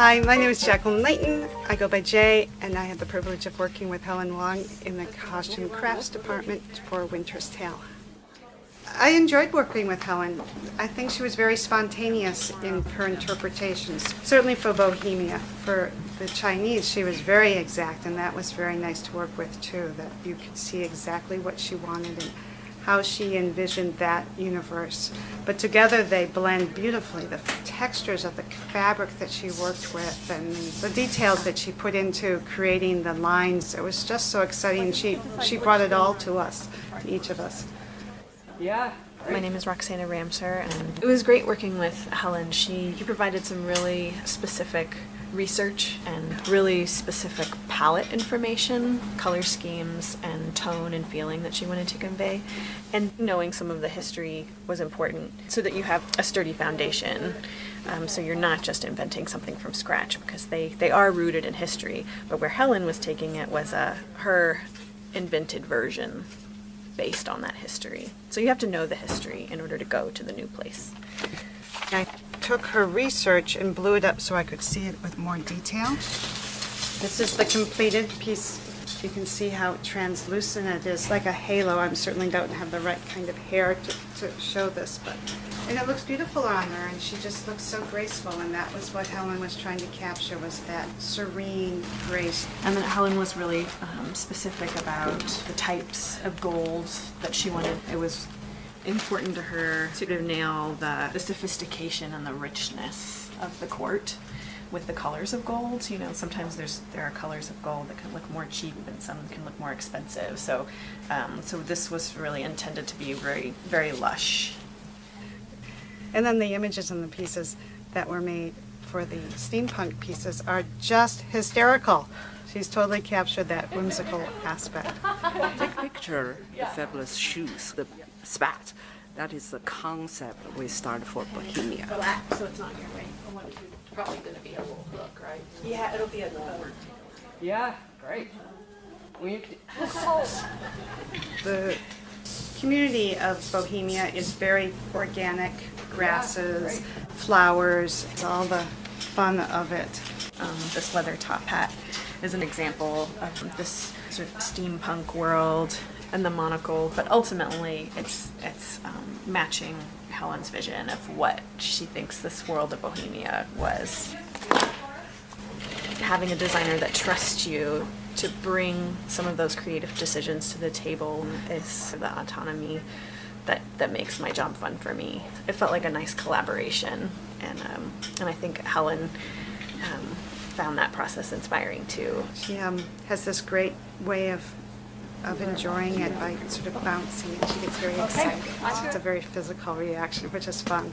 Hi, my name is Jacqueline Layton. I go by Jay, and I had the privilege of working with Helen Wong in the costume crafts department for Winter's Tale. I enjoyed working with Helen. I think she was very spontaneous in her interpretations. Certainly for Bohemia. For the Chinese, she was very exact, and that was very nice to work with too, that you could see exactly what she wanted and how she envisioned that universe. But together they blend beautifully. The textures of the fabric that she worked with and the details that she put into creating the lines, it was just so exciting. She brought it all to us, to each of us. Yeah. My name is Roxana Ramser, and it was great working with Helen. She provided some really specific research and really specific palette information, color schemes, and tone and feeling that she wanted to convey. And knowing some of the history was important so that you have a sturdy foundation. So you're not just inventing something from scratch, because they are rooted in history. But where Helen was taking it was her invented version based on that history. So you have to know the history in order to go to the new place. I took her research and blew it up so I could see it with more detail. This is the completed piece. You can see how translucent it is, like a halo. I certainly don't have the right kind of hair to show this, and it looks beautiful on her, and she just looks so graceful, and that was what Helen was trying to capture, was that serene grace. And then Helen was really specific about the types of gold that she wanted. It was important to her to nail the sophistication and the richness of the court with the colors of gold. You know, sometimes there are colors of gold that can look more cheap and some can look more expensive. So this was really intended to be very, very lush. And then the images and the pieces that were made for the steampunk pieces are just hysterical. She's totally captured that whimsical aspect. Take a picture the fabulous shoes, the spat. That is the concept we started for Bohemia. Black, so it's not your way. Probably going to be a little hook, right? Yeah, it'll be a little. Yeah, great. The community of Bohemia is very organic, grasses, flowers, all the fun of it. This leather top hat is an example of this sort of steampunk world and the monocle, but ultimately it's matching Helen's vision of what she thinks this world of Bohemia was. Having a designer that trusts you to bring some of those creative decisions to the table is the autonomy that makes my job fun for me. It felt like a nice collaboration, and I think Helen found that process inspiring too. She has this great way of enjoying it by sort of bouncing, and she gets very excited. It's a very physical reaction, which is fun.